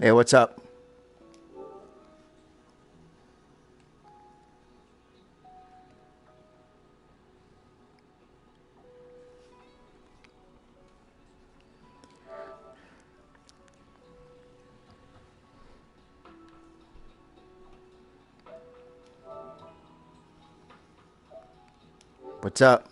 Hey, what's up? What's up?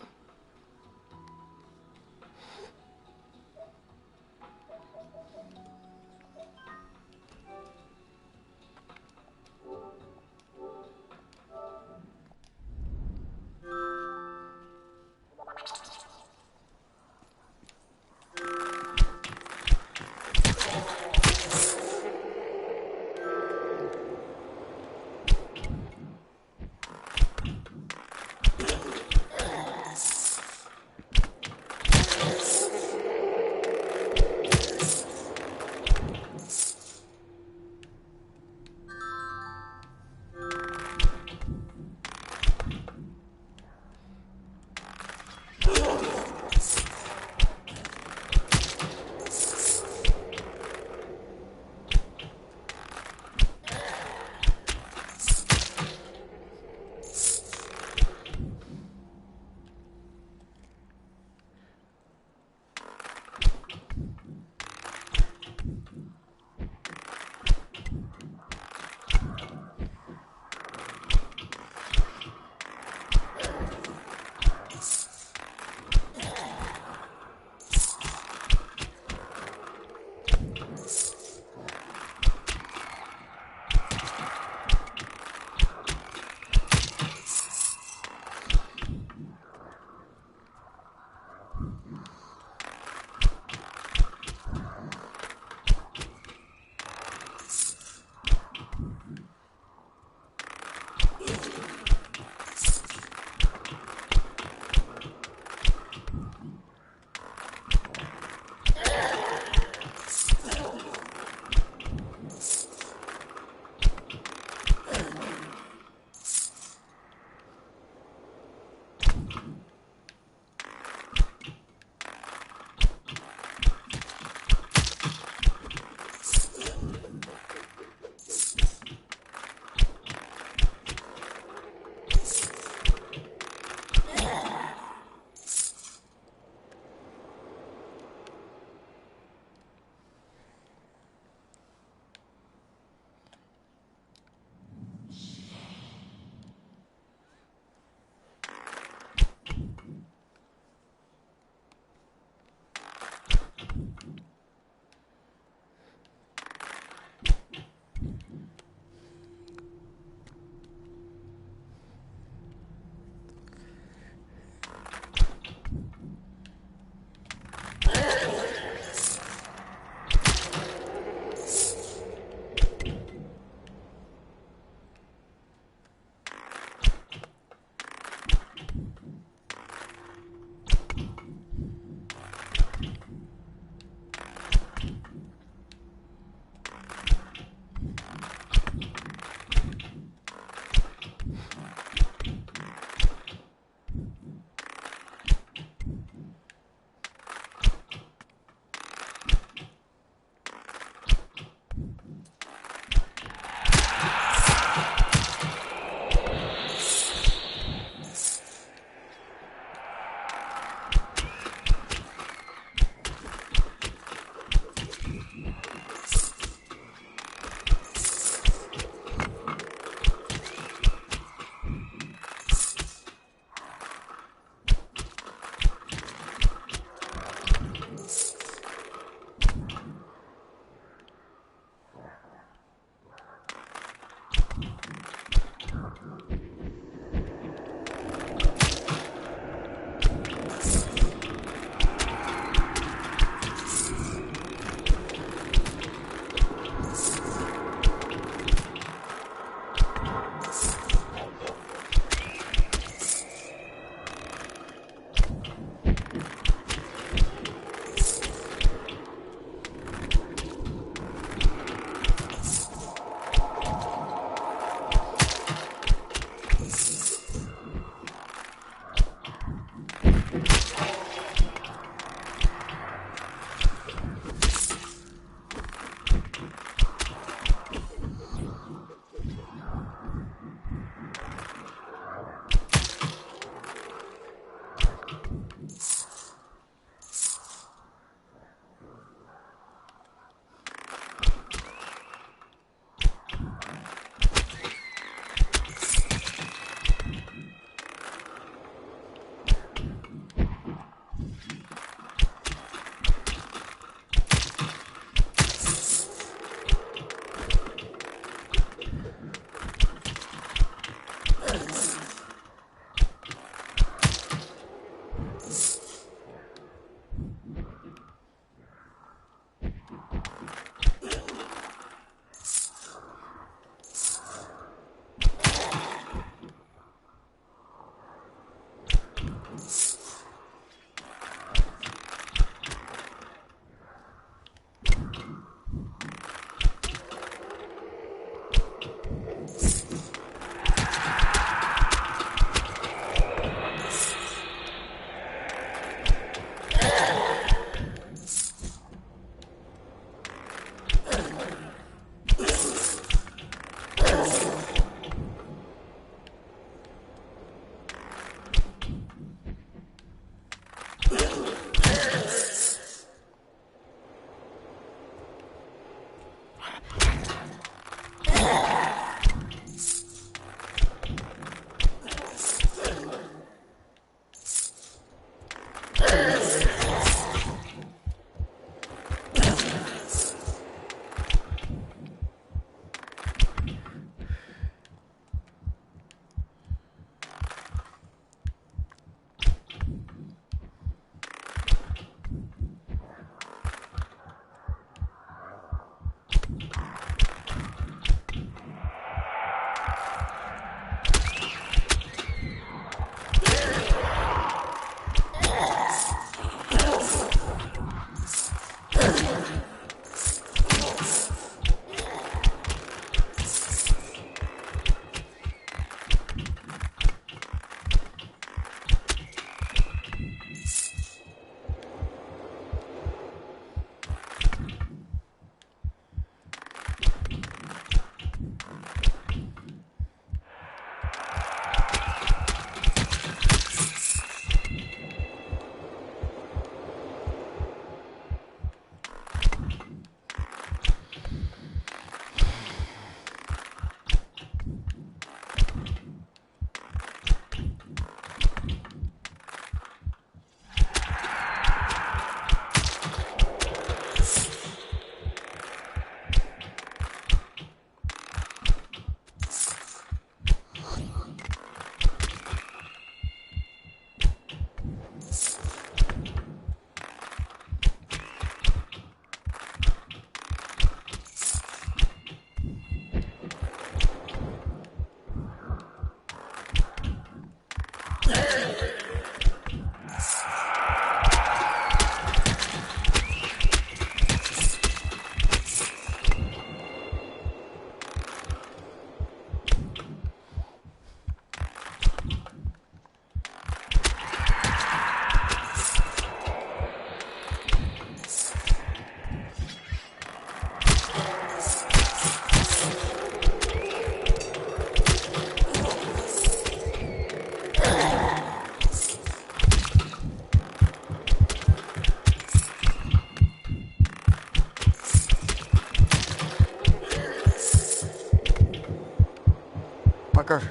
motherfucker.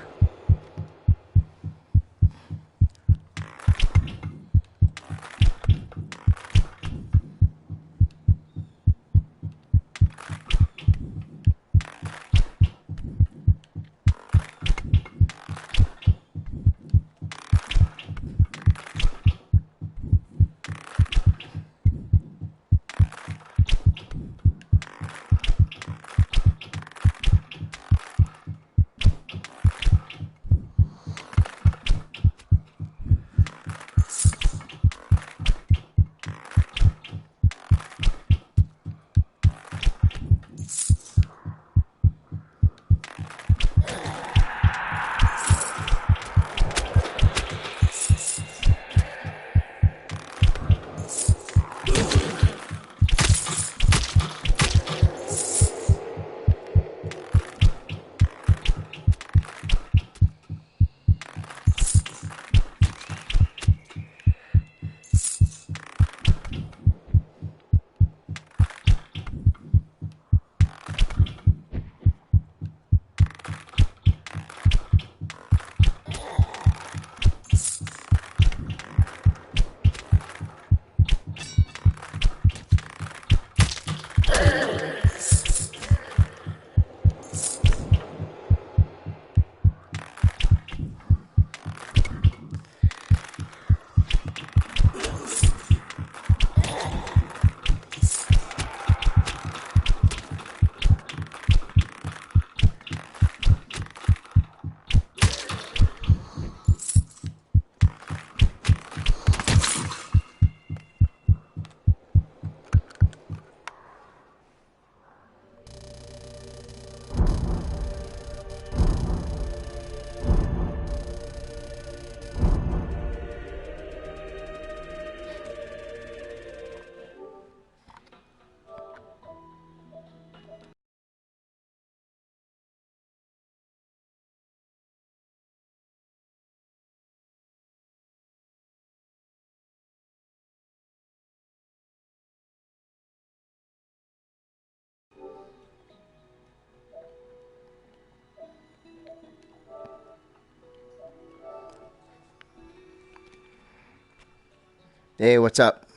Hey, what's up?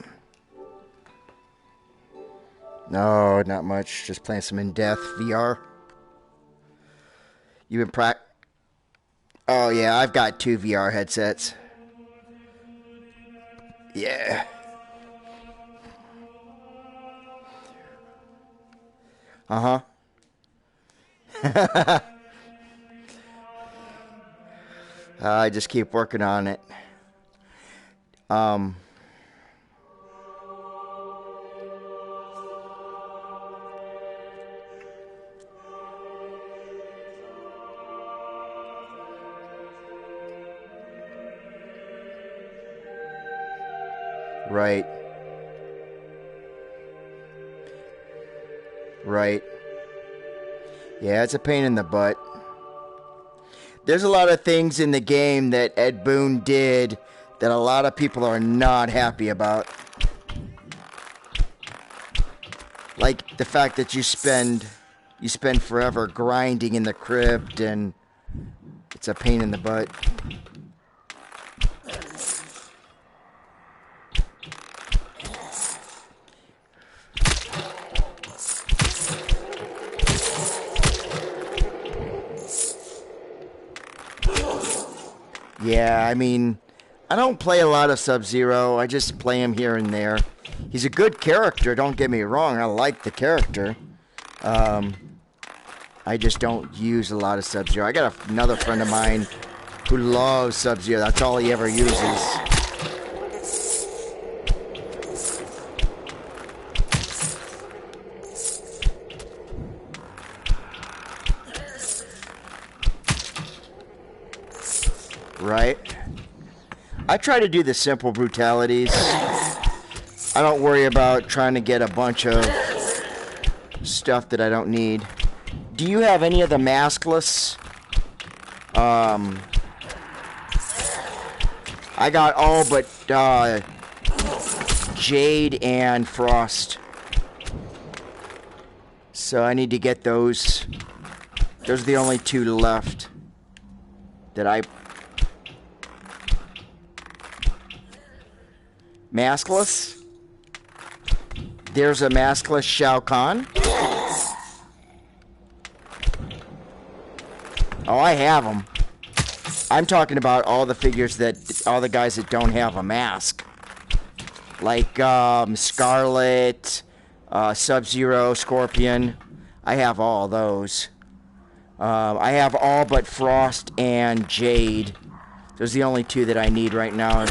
No, not much. Just playing some in-depth VR. You been Oh, yeah, I've got 2 VR headsets. Yeah. Uh-huh. I just keep working on it. Right. Right. Yeah, it's a pain in the butt. There's a lot of things in the game that Ed Boon did that a lot of people are not happy about. Like the fact that you spend forever grinding in the crypt, and it's a pain in the butt. Yeah, I mean, I don't play a lot of Sub-Zero. I just play him here and there. He's a good character, don't get me wrong. I like the character. I just don't use a lot of Sub-Zero. I got another friend of mine who loves Sub-Zero. That's all he ever uses. Right? I try to do the simple brutalities. I don't worry about trying to get a bunch of stuff that I don't need. Do you have any of the maskless? I got all but Jade and Frost. So I need to get those. Those are the only 2 left. that I... Maskless? There's a maskless Shao Kahn? Oh, I have them. I'm talking about all the figures that... all the guys that don't have a mask. Like, Scarlet, Sub-Zero, Scorpion. I have all those. I have all but Frost and Jade. Those are the only two that I need right now.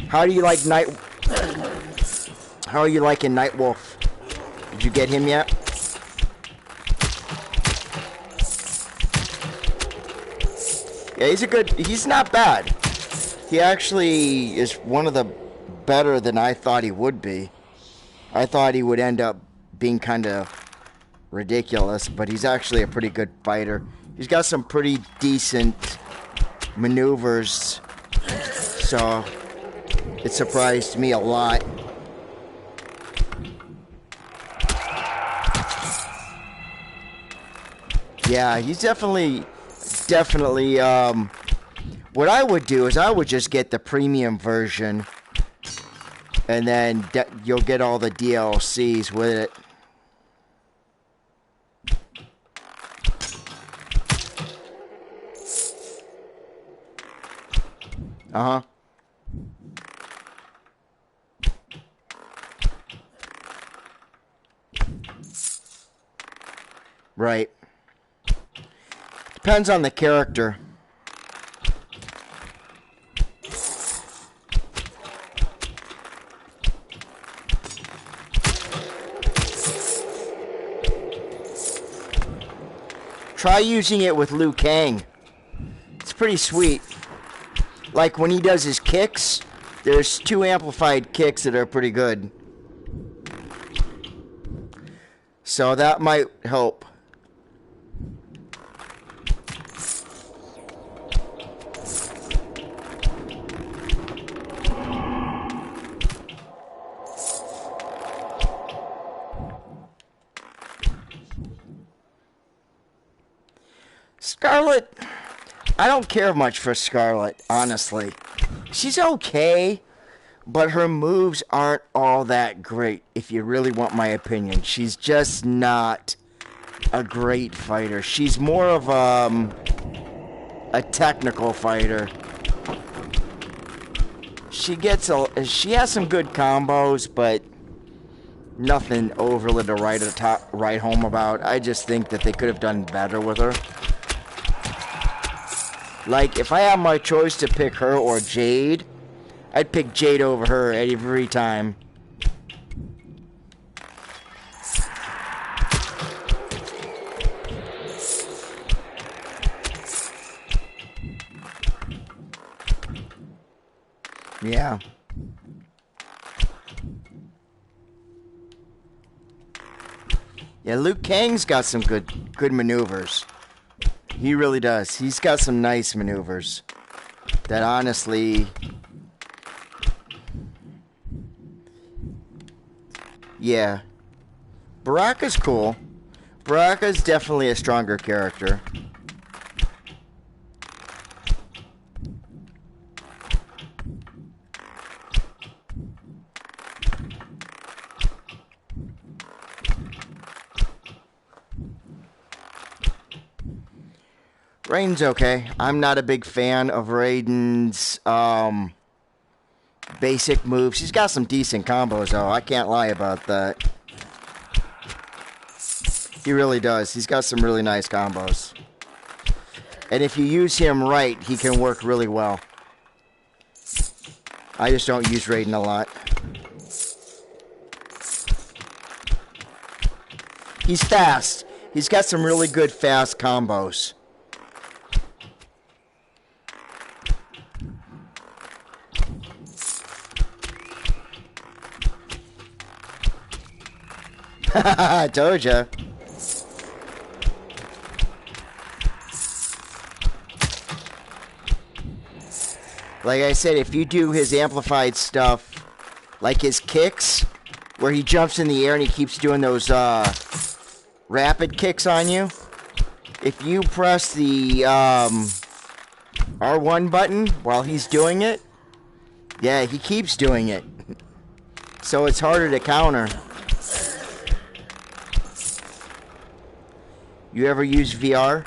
How do you like How are you liking Nightwolf? Did you get him yet? Yeah, he's not bad. He actually is one of the better than I thought he would be. I thought he would end up being kind of ridiculous, but he's actually a pretty good fighter. He's got some pretty decent maneuvers, so it surprised me a lot. Yeah, he's definitely, what I would do is I would just get the premium version, and then you'll get all the DLCs with it. Uh-huh. Right. Depends on the character. Try using it with Liu Kang. It's pretty sweet. Like when he does his kicks, there's 2 amplified kicks that are pretty good. So that might help. Scarlet, I don't care much for Scarlet, honestly. She's okay, but her moves aren't all that great, if you really want my opinion. She's just not a great fighter. She's more of a technical fighter. She has some good combos, but nothing overly to write home about. I just think that they could have done better with her. Like, if I had my choice to pick her or Jade, I'd pick Jade over her every time. Yeah. Yeah, Liu Kang's got some good maneuvers. He really does. He's got some nice maneuvers that honestly... Yeah. Baraka's cool. Baraka's definitely a stronger character. Raiden's okay. I'm not a big fan of Raiden's basic moves. He's got some decent combos, though. I can't lie about that. He really does. He's got some really nice combos. And if you use him right, he can work really well. I just don't use Raiden a lot. He's fast. He's got some really good fast combos. I told ya. Like I said, if you do his amplified stuff, like his kicks, where he jumps in the air and he keeps doing those rapid kicks on you, if you press the R1 button while he's doing it, yeah, he keeps doing it. So it's harder to counter. You ever use VR?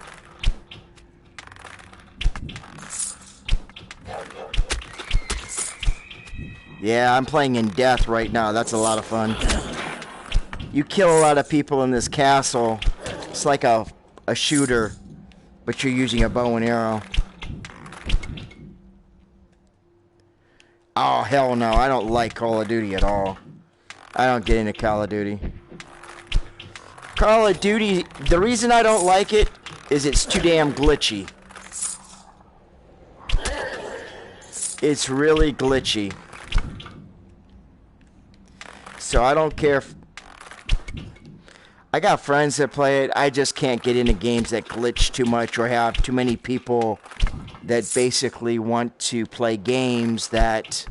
Yeah, I'm playing in Death right now. That's a lot of fun. You kill a lot of people in this castle. It's like a shooter, but you're using a bow and arrow. Oh, hell no. I don't like Call of Duty at all. I don't get into Call of Duty. Call of Duty, the reason I don't like it is it's too damn glitchy. It's really glitchy. So I don't care if... I got friends that play it. I just can't get into games that glitch too much or have too many people that basically want to play games that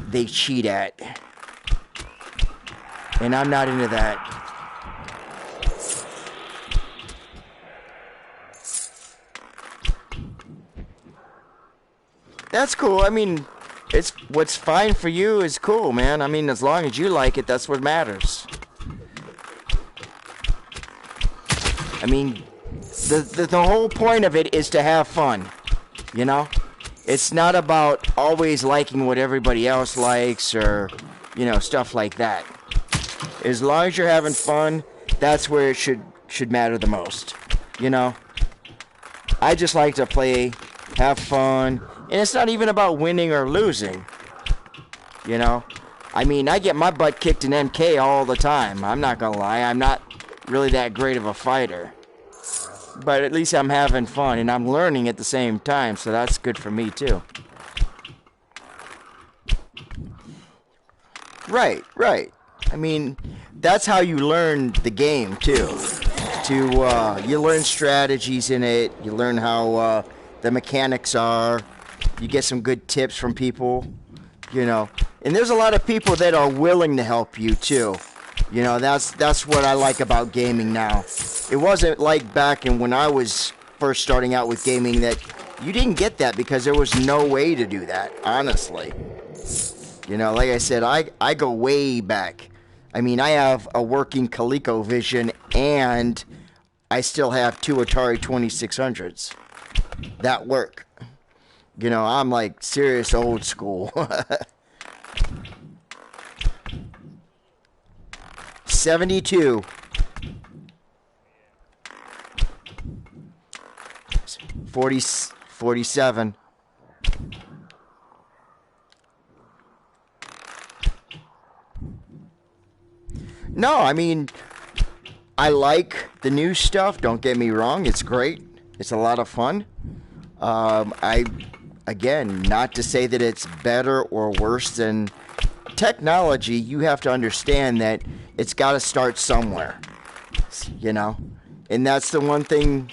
they cheat at. And I'm not into that. That's cool. I mean, it's what's fine for you is cool, man. I mean, as long as you like it, that's what matters. I mean, the whole point of it is to have fun, you know? It's not about always liking what everybody else likes or, you know, stuff like that. As long as you're having fun, that's where it should matter the most, you know? I just like to play, have fun, and it's not even about winning or losing, you know? I mean, I get my butt kicked in MK all the time. I'm not gonna lie, I'm not really that great of a fighter. But at least I'm having fun, and I'm learning at the same time, so that's good for me, too. Right, right. I mean, that's how you learn the game, too. You learn strategies in it, you learn how the mechanics are, you get some good tips from people, you know. And there's a lot of people that are willing to help you, too. You know, that's what I like about gaming now. It wasn't like back when I was first starting out with gaming that you didn't get that because there was no way to do that, honestly. You know, like I said, I go way back. I mean, I have a working ColecoVision and I still have 2 Atari 2600s that work. You know, I'm like serious old school. 72. 47. No, I mean, I like the new stuff. Don't get me wrong. It's great. It's a lot of fun. Again, not to say that it's better or worse than technology. You have to understand that it's got to start somewhere, you know? And that's the one thing.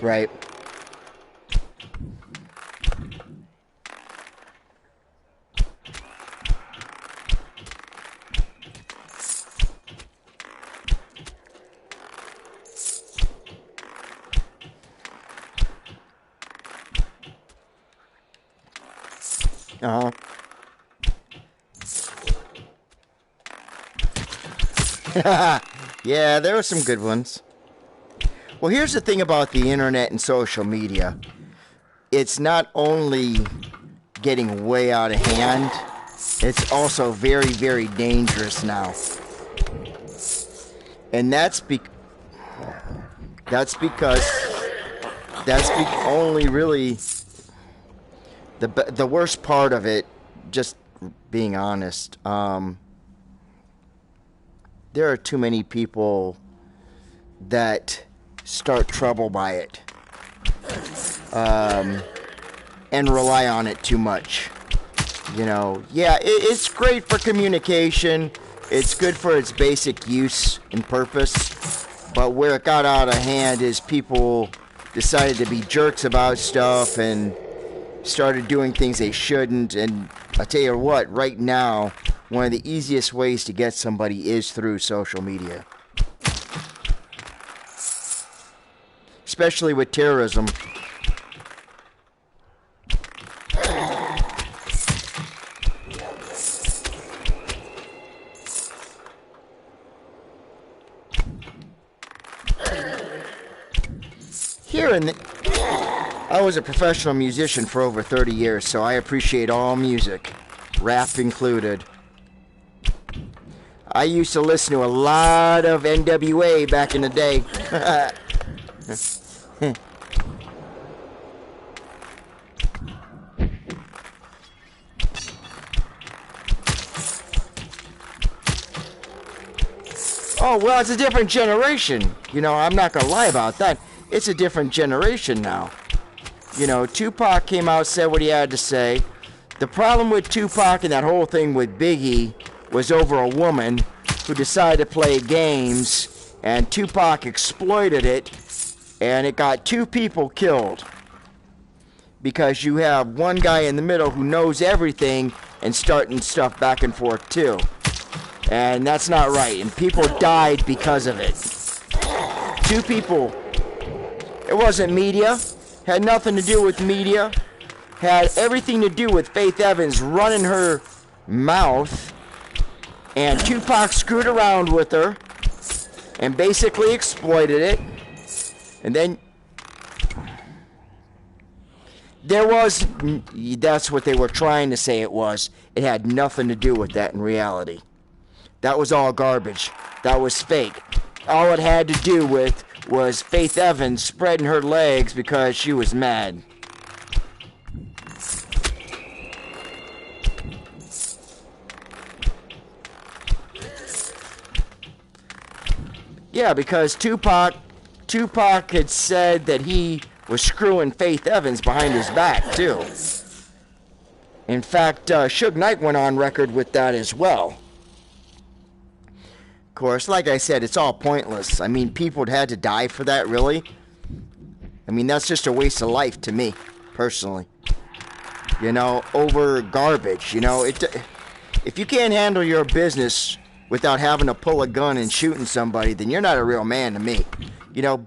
Right. Uh-huh. Yeah, there were some good ones. Well, here's the thing about the internet and social media. It's not only getting way out of hand, it's also very, very dangerous now. And that's only really the worst part of it, just being honest. There are too many people that start trouble by it and rely on it too much. You know, yeah, it's great for communication, It's good for its basic use and purpose, but where it got out of hand is people decided to be jerks about stuff and started doing things they shouldn't. And I tell you what, right now, one of the easiest ways to get somebody is through social media. Especially with terrorism. I was a professional musician for over 30 years, so I appreciate all music, rap included. I used to listen to a lot of NWA back in the day. Oh, well, it's a different generation. You know, I'm not going to lie about that. It's a different generation now. You know, Tupac came out, said what he had to say. The problem with Tupac and that whole thing with Biggie was over a woman who decided to play games, and Tupac exploited it, and it got 2 people killed. Because you have one guy in the middle who knows everything and starting stuff back and forth too. And that's not right, and people died because of it. 2 people. It wasn't media. Had nothing to do with media. Had everything to do with Faith Evans running her mouth. And Tupac screwed around with her and basically exploited it. And then that's what they were trying to say it was. It had nothing to do with that in reality. That was all garbage. That was fake. All it had to do with was Faith Evans spreading her legs because she was mad. Yeah, because Tupac had said that he was screwing Faith Evans behind his back, too. In fact, Suge Knight went on record with that as well. Of course, like I said, it's all pointless. I mean, people had to die for that, really? I mean, that's just a waste of life to me, personally. You know, over garbage. You know, if you can't handle your business without having to pull a gun and shooting somebody, then you're not a real man to me. You know,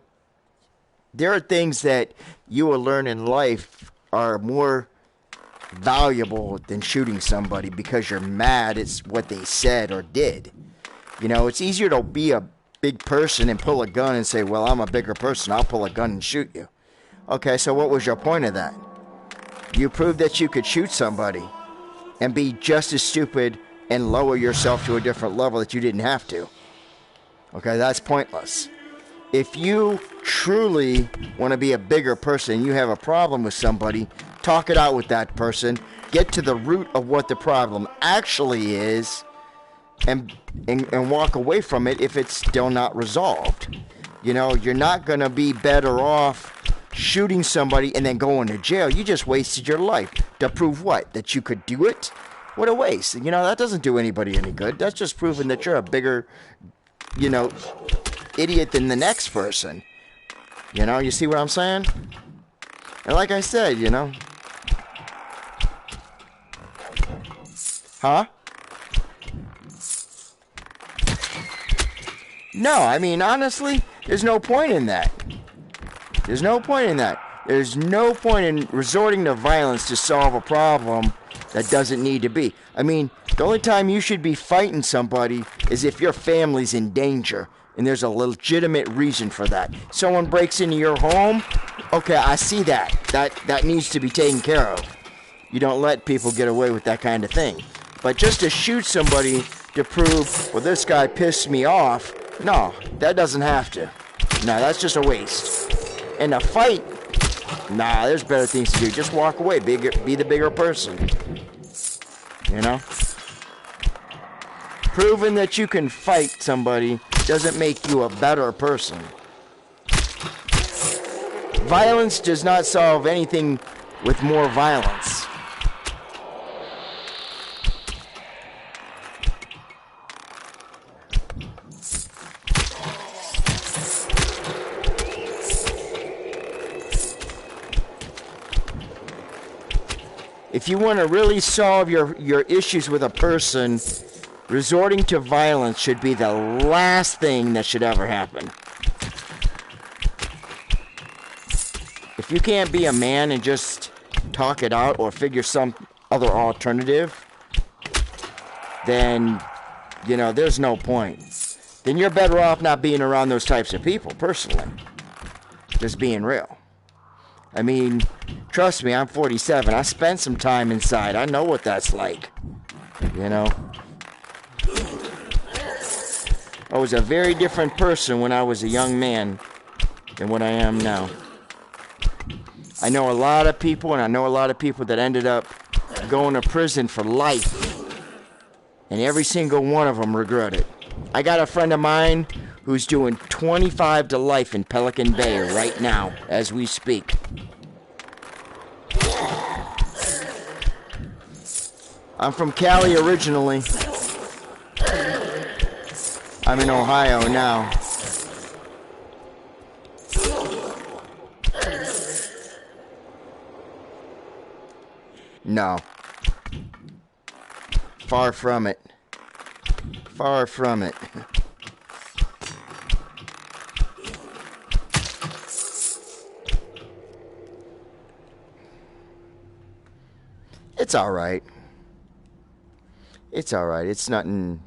there are things that you will learn in life are more valuable than shooting somebody because you're mad at what they said or did. You know, it's easier to be a big person and pull a gun and say, well, I'm a bigger person, I'll pull a gun and shoot you. Okay, so what was your point of that? You proved that you could shoot somebody and be just as stupid and lower yourself to a different level that you didn't have to. Okay, that's pointless. If you truly want to be a bigger person and you have a problem with somebody, talk it out with that person, get to the root of what the problem actually is, and walk away from it if it's still not resolved. You know, you're not going to be better off shooting somebody and then going to jail. You just wasted your life to prove what? That you could do it? What a waste. You know, that doesn't do anybody any good. That's just proving that you're a bigger, you know, idiot than the next person. You know, you see what I'm saying? And like I said, you know. Huh? No, I mean, honestly, there's no point in that. There's no point in that. There's no point in resorting to violence to solve a problem that doesn't need to be. I mean, the only time you should be fighting somebody is if your family's in danger, and there's a legitimate reason for that. Someone breaks into your home, okay, I see that. That needs to be taken care of. You don't let people get away with that kind of thing. But just to shoot somebody to prove, well, this guy pissed me off, no, that doesn't have to. No, that's just a waste. And a fight, nah, there's better things to do. Just walk away, be the bigger person. You know? Proving that you can fight somebody doesn't make you a better person. Violence does not solve anything with more violence. If you want to really solve your issues with a person, resorting to violence should be the last thing that should ever happen. If you can't be a man and just talk it out or figure some other alternative, then, you know, there's no point. Then you're better off not being around those types of people, personally. Just being real. I mean, trust me, I'm 47. I spent some time inside. I know what that's like. You know? I was a very different person when I was a young man than what I am now. I know a lot of people, and I know a lot of people that ended up going to prison for life. And every single one of them regret it. I got a friend of mine who's doing 25 to life in Pelican Bay right now, as we speak. I'm from Cali originally. I'm in Ohio now. No. Far from it. Far from it. It's alright. It's alright. It's nothing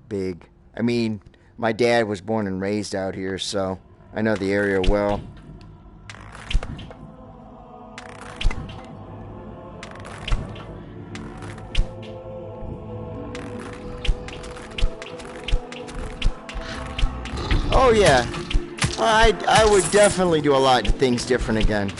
big. I mean, my dad was born and raised out here, so I know the area well. Oh yeah, I would definitely do a lot of things different again.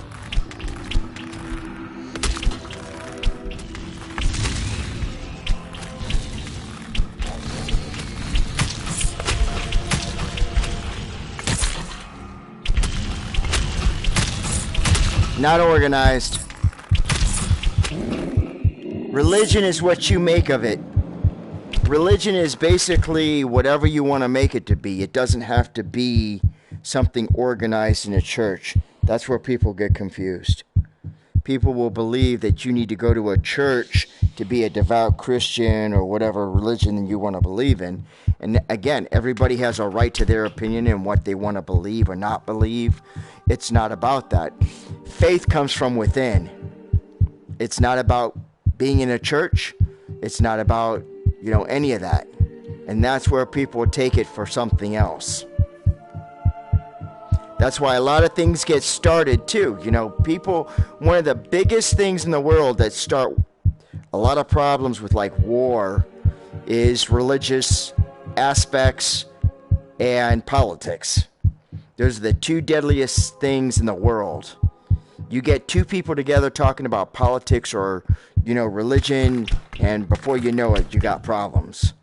Not organized. Religion is what you make of it. Religion is basically whatever you want to make it to be. It doesn't have to be something organized in a church. That's where people get confused. People will believe that you need to go to a church to be a devout Christian or whatever religion you want to believe in. And again, everybody has a right to their opinion and what they want to believe or not believe. It's not about that. Faith comes from within. It's not about being in a church. It's not about, you know, any of that. And that's where people take it for something else. That's why a lot of things get started too. You know, people, one of the biggest things in the world that start a lot of problems with like war is religious aspects and politics. Those are the two deadliest things in the world. You get two people together talking about politics or, you know, religion, and before you know it, you got problems.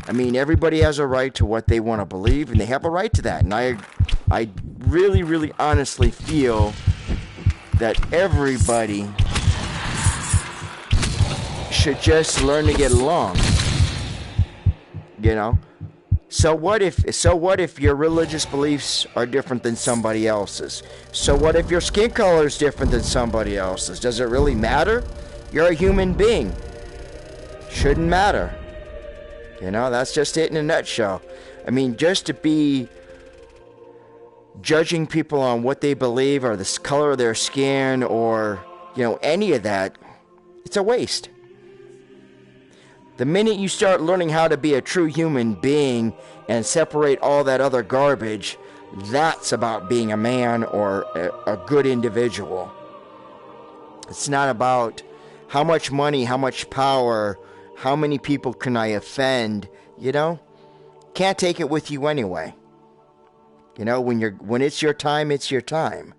I mean, everybody has a right to what they want to believe, and they have a right to that. And I really, really honestly feel that everybody should just learn to get along. You know? So what if your religious beliefs are different than somebody else's? So what if your skin color is different than somebody else's? Does it really matter? You're a human being. Shouldn't matter. You know, that's just it in a nutshell. I mean, just to be judging people on what they believe or the color of their skin or, you know, any of that, it's a waste. The minute you start learning how to be a true human being and separate all that other garbage, that's about being a man or a good individual. It's not about how much money, how much power, how many people can I offend, you know? Can't take it with you anyway. You know, when it's your time, it's your time.